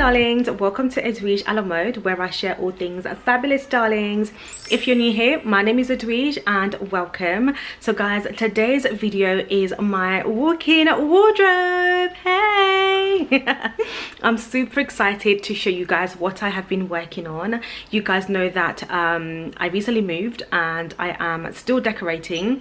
darlings, welcome to Edwigealamode, where I share all things fabulous, darlings. If you're new here, my name is Edwige and welcome. So guys, today's video is my walk-in wardrobe. Hey! I'm super excited to show you guys what I have been working on. You guys know that I recently moved and I am still decorating,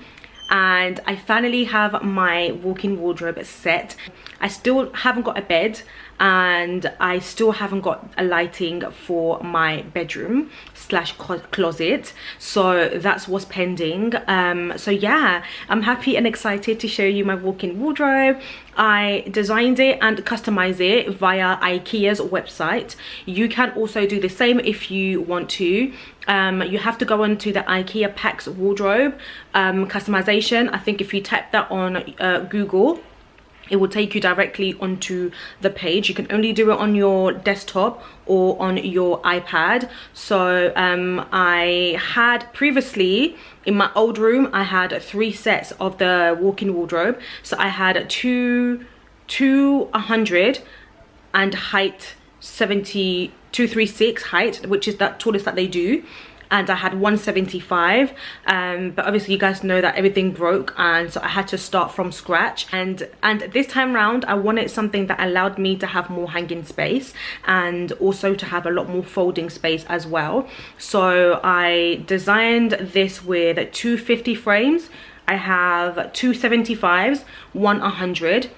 and I finally have my walk-in wardrobe set. I still haven't got a bed and I still haven't got a lighting for my bedroom slash closet, so that's what's pending. So yeah, I'm happy and excited to show you my walk-in wardrobe. I designed it and customized it via Ikea's website. You can also do the same if you want to. You have to go onto the Ikea Packs wardrobe customization. I think if you type that on Google, it will take you directly onto the page. You can only do it on your desktop or on your iPad. So I had previously in my old room, I had 3 sets of the walk-in wardrobe. So I had two 100 and height 236 height, which is the tallest that they do, and I had 175, but obviously you guys know that everything broke, and so I had to start from scratch. And this time round I wanted something that allowed me to have more hanging space and also to have a lot more folding space as well. So I designed this with 250 frames. I have 275s, 100.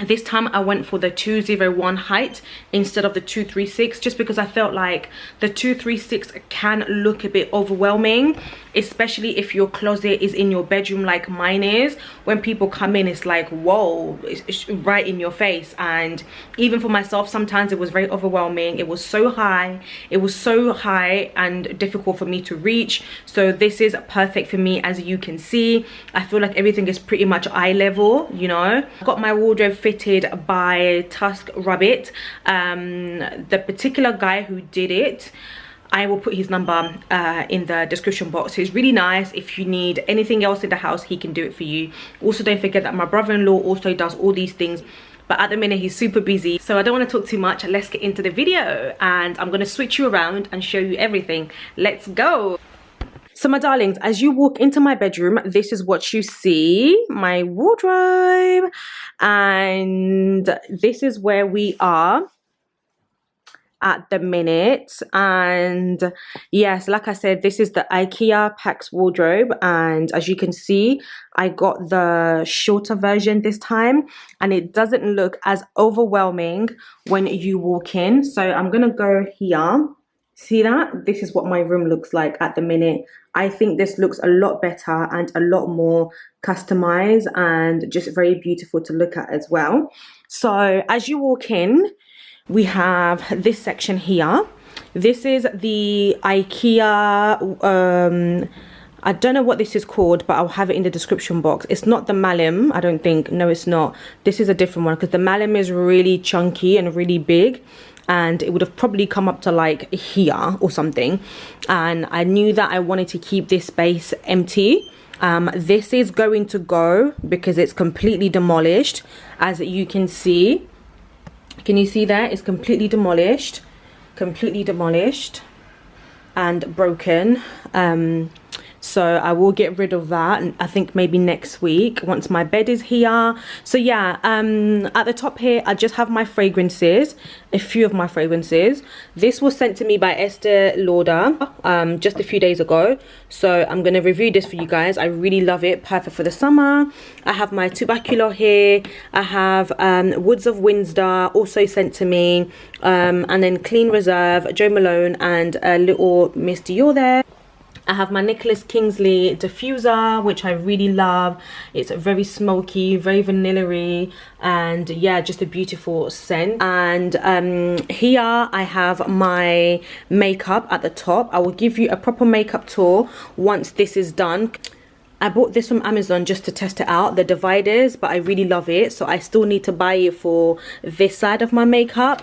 This time I went for the 201 height instead of the 236, just because I felt like the 236 can look a bit overwhelming, especially if your closet is in your bedroom like mine is. When people come in, it's like, whoa, it's right in your face. And even for myself, sometimes it was very overwhelming. It was so high and difficult for me to reach. So this is perfect for me. As you can see, I feel like everything is pretty much eye level, you know. I got my wardrobe fitted by Tusk Rabbit. The particular guy who did it, I will put his number in the description box. He's really nice. If you need anything else in the house, he can do it for you. Also, don't forget that my brother-in-law also does all these things, but at the minute he's super busy, so I don't want to talk too much. Let's get into the video, and I'm going to switch you around and show you everything. Let's go. So my darlings, as you walk into my bedroom, this is what you see, my wardrobe, and this is where we are at the minute. And yes, like I said, this is the Ikea Packs wardrobe, and as you can see, I got the shorter version this time, and it doesn't look as overwhelming when you walk in. So I'm gonna go here. See that? This is what my room looks like at the minute. I think this looks a lot better and a lot more customized and just very beautiful to look at as well. So as you walk in, we have this section here. This is the Ikea, I don't know what this is called, but I'll have it in the description box. It's not the Malum, I don't think. No, it's not. This is a different one, because the Malum is really chunky and really big, and it would have probably come up to like here or something. And I knew that I wanted to keep this space empty. This is going to go because it's completely demolished, as you can see. Can you see that? It's completely demolished and broken. So I will get rid of that, and I think maybe next week once my bed is here. So yeah, at the top here I just have my fragrances, a few of my fragrances. This was sent to me by Estee Lauder just a few days ago, so I'm going to review this for you guys. I really love it, perfect for the summer. I have my Tubercular here. I have Woods of Windsor also sent to me, and then Clean Reserve, Jo Malone, and a little Miss Dior there. I have my Nicholas Kingsley diffuser, which I really love. It's very smoky, very vanilla-y, and yeah, just a beautiful scent. And here I have my makeup at the top. I will give you a proper makeup tour once this is done. I bought this from Amazon just to test it out, the dividers, but I really love it, so I still need to buy it for this side of my makeup.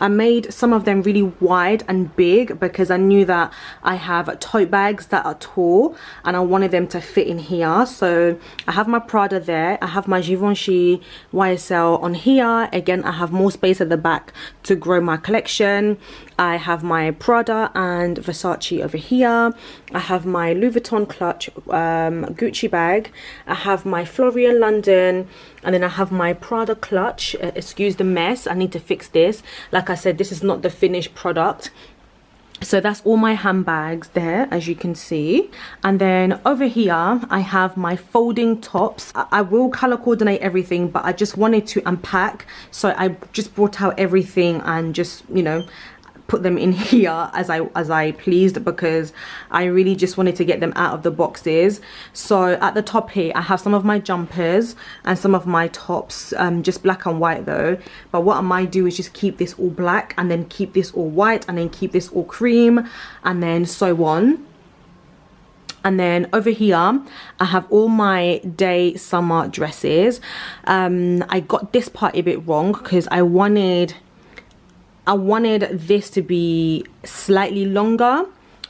I made some of them really wide and big because I knew that I have tote bags that are tall and I wanted them to fit in here. So I have my Prada there, I have my Givenchy YSL on here. Again, I have more space at the back to grow my collection. I have my Prada and Versace over here. I have my Louis Vuitton clutch, Gucci bag. I have my Florian London, and then I have my Prada clutch. Excuse the mess, I need to fix this. Like I said, this is not the finished product. So that's all my handbags there, as you can see. And then over here I have my folding tops. I will color coordinate everything, but I just wanted to unpack, so I just brought out everything and just, you know, put them in here as I pleased, because I really just wanted to get them out of the boxes. So at the top here I have some of my jumpers and some of my tops, just black and white though. But what I might do is just keep this all black and then keep this all white and then keep this all cream and then so on. And then over here I have all my day summer dresses. I got this part a bit wrong because I wanted this to be slightly longer,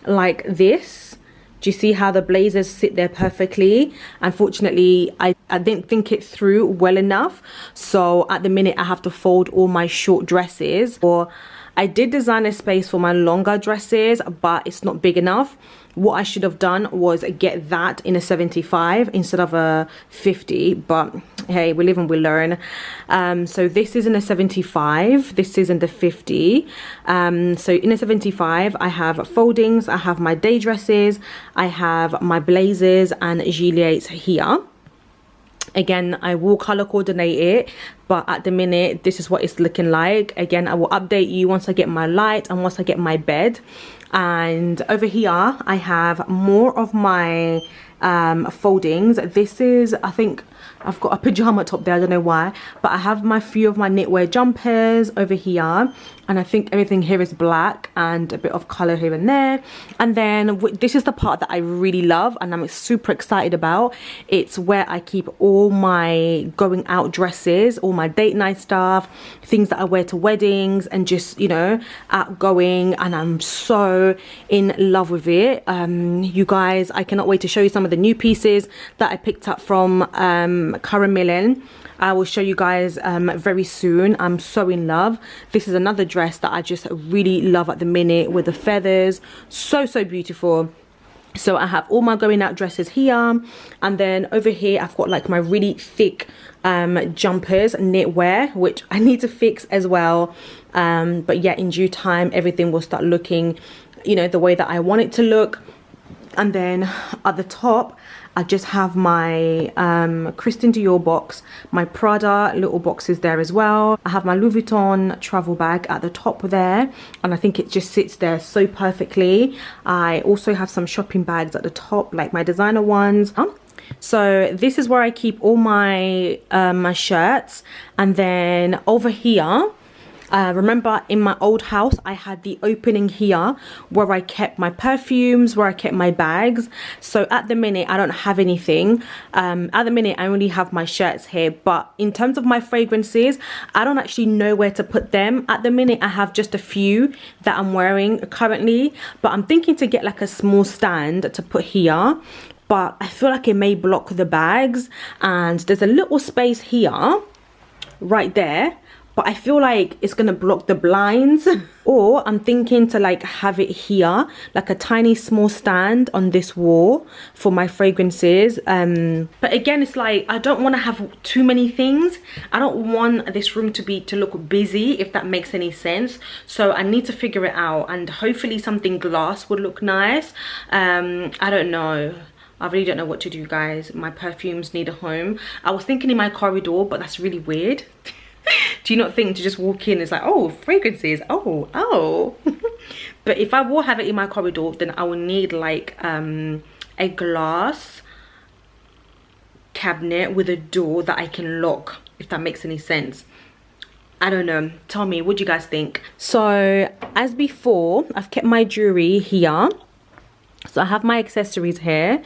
like this. Do you see how the blazers sit there perfectly? Unfortunately, I didn't think it through well enough. So at the minute I have to fold all my short dresses. Or I did design a space for my longer dresses, but it's not big enough. What I should have done was get that in a 75 instead of a 50, but hey, we live and we learn. So this is in a 75, this is in the 50. So in a 75 I have foldings, I have my day dresses, I have my blazers and gilets here. Again, I will color coordinate it, but at the minute this is what it's looking like. Again, I will update you once I get my light and once I get my bed. And over here I have more of my foldings. This is, I think I've got a pajama top there, I don't know why, but I have my few of my knitwear jumpers over here, and I think everything here is black and a bit of color here and there. And then this is the part that I really love and I'm super excited about. It's where I keep all my going out dresses, all my date night stuff, things that I wear to weddings and just, you know, outgoing, and I'm so in love with it. You guys, I cannot wait to show you some of the new pieces that I picked up from KULLEN. I will show you guys very soon. I'm so in love. This is another dress that I just really love at the minute with the feathers. So beautiful. So I have all my going out dresses here, and then over here I've got like my really thick jumpers, knitwear, which I need to fix as well. But yeah, in due time everything will start looking, you know, the way that I want it to look. And then at the top I just have my Christian Dior box, my Prada little boxes there as well. I have my Louis Vuitton travel bag at the top there, and I think it just sits there so perfectly. I also have some shopping bags at the top, like my designer ones. So this is where I keep all my my shirts. And then over here, remember in my old house I had the opening here where I kept my perfumes, where I kept my bags. So at the minute I don't have anything. At the minute I only have my shirts here, but in terms of my fragrances I don't actually know where to put them. At the minute I have just a few that I'm wearing currently, but I'm thinking to get like a small stand to put here, but I feel like it may block the bags. And there's a little space here right there, but I feel like it's gonna block the blinds. Or I'm thinking to like have it here, like a tiny small stand on this wall for my fragrances. But again, it's like I don't want to have too many things. I don't want this room to look busy, if that makes any sense. So I need to figure it out, and hopefully something glass would look nice. I don't know. I really don't know what to do, guys. My perfumes need a home. I was thinking in my corridor, but that's really weird. Do you not think to just walk in, it's like, oh, fragrances, oh. But if I will have it in my corridor, then I will need like a glass cabinet with a door that I can lock, if that makes any sense. I don't know, tell me, what do you guys think? So as before, I've kept my jewelry here. So I have my accessories here,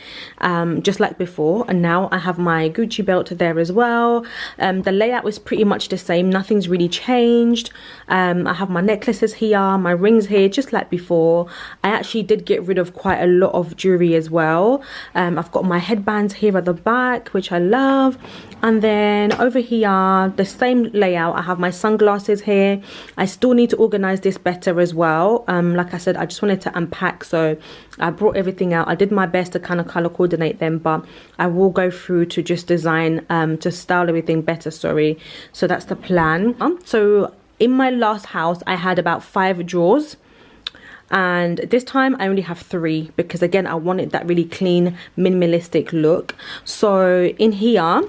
just like before, and now I have my Gucci belt there as well. The layout is pretty much the same, nothing's really changed. I have my necklaces here, my rings here, just like before. I actually did get rid of quite a lot of jewelry as well. I've got my headbands here at the back, which I love. And then over here, the same layout. I have my sunglasses here. I still need to organize this better as well. Like I said, I just wanted to unpack, so I brought everything out. I did my best to kind of color coordinate them, but I will go through to just design, to style everything better, sorry. So that's the plan. So in my last house, I had about 5 drawers. And this time I only have 3 because again, I wanted that really clean, minimalistic look. So in here,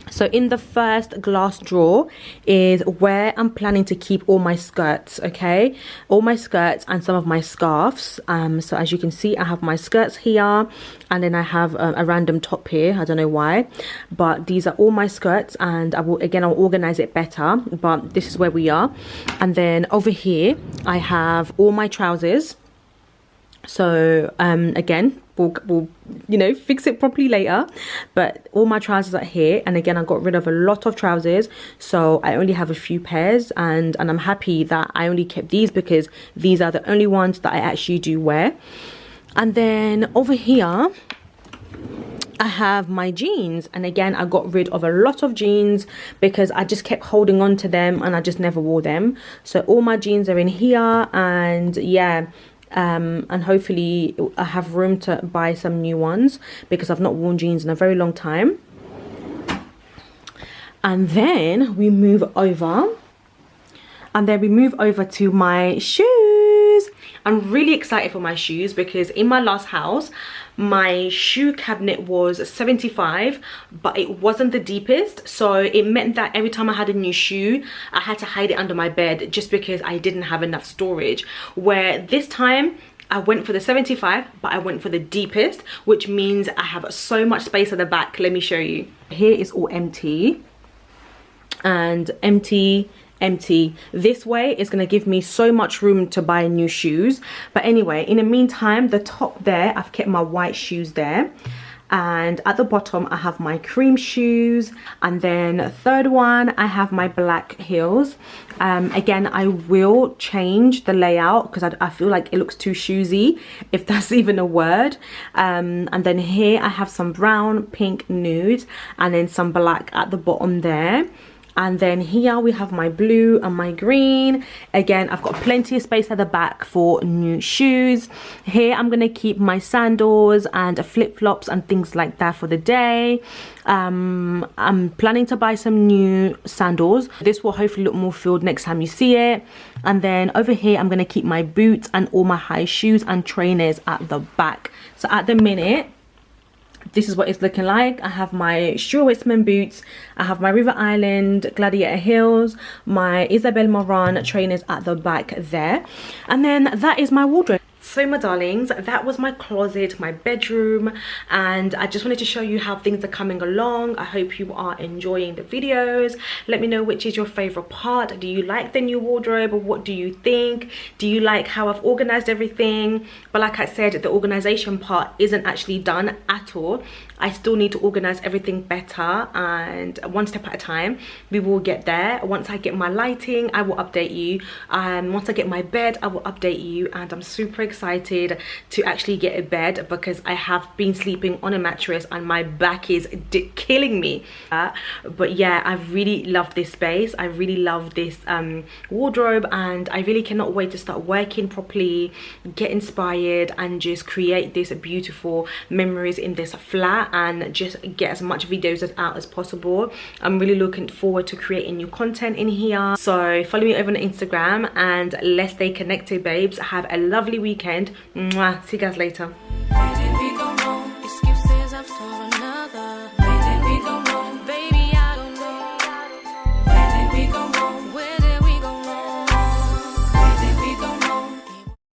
so in the first glass drawer is where I'm planning to keep all my skirts, okay? All my skirts and some of my scarves. So as you can see, I have my skirts here, and then I have a random top here. I don't know why, but these are all my skirts, and I'll organize it better, but this is where we are. And then over here, I have all my trousers. So again, we'll you know, fix it properly later, but all my trousers are here. And again, I got rid of a lot of trousers, so I only have a few pairs, and I'm happy that I only kept these because these are the only ones that I actually do wear. And then over here I have my jeans, and again, I got rid of a lot of jeans because I just kept holding on to them and I just never wore them. So all my jeans are in here, and yeah, and hopefully I have room to buy some new ones because I've not worn jeans in a very long time. And then we move over, to my shoes. I'm really excited for my shoes because in my last house, my shoe cabinet was 75, but it wasn't the deepest, so it meant that every time I had a new shoe, I had to hide it under my bed just because I didn't have enough storage. Where this time I went for the 75, but I went for the deepest, which means I have so much space at the back. Let me show you. Here is all empty, and empty. This way is going to give me so much room to buy new shoes. But anyway, in the meantime, the top there, I've kept my white shoes there, and at the bottom I have my cream shoes, and then third one I have my black heels. Again, I will change the layout because I feel like it looks too shoesy, if that's even a word. And then here I have some brown, pink, nude, and then some black at the bottom there. And then here we have my blue and my green. Again, I've got plenty of space at the back for new shoes. Here I'm going to keep my sandals and flip-flops and things like that for the day. I'm planning to buy some new sandals. This will hopefully look more filled next time you see it. And then over here I'm going to keep my boots and all my high shoes and trainers at the back. So at the minute, this is what it's looking like. I have my Stuart Weitzman boots, I have my River Island Gladiator heels, my Isabel Moran trainers at the back there, and then that is my wardrobe. So my darlings, that was my closet, my bedroom, and I just wanted to show you how things are coming along. I hope you are enjoying the videos. Let me know which is your favorite part. Do you like the new wardrobe, or what do you think? Do you like how I've organized everything? But like I said, the organization part isn't actually done at all. I still need to organize everything better, and one step at a time we will get there. Once I get my lighting, I will update you. Once I get my bed, I will update you, and I'm super excited to actually get a bed because I have been sleeping on a mattress and my back is killing me. But yeah, I really love this space. I really love this wardrobe, and I really cannot wait to start working properly, get inspired, and just create this beautiful memories in this flat and just get as much videos out as possible. I'm really looking forward to creating new content in here. So follow me over on Instagram and let's stay connected, babes. Have a lovely weekend. Mwah. See you guys later.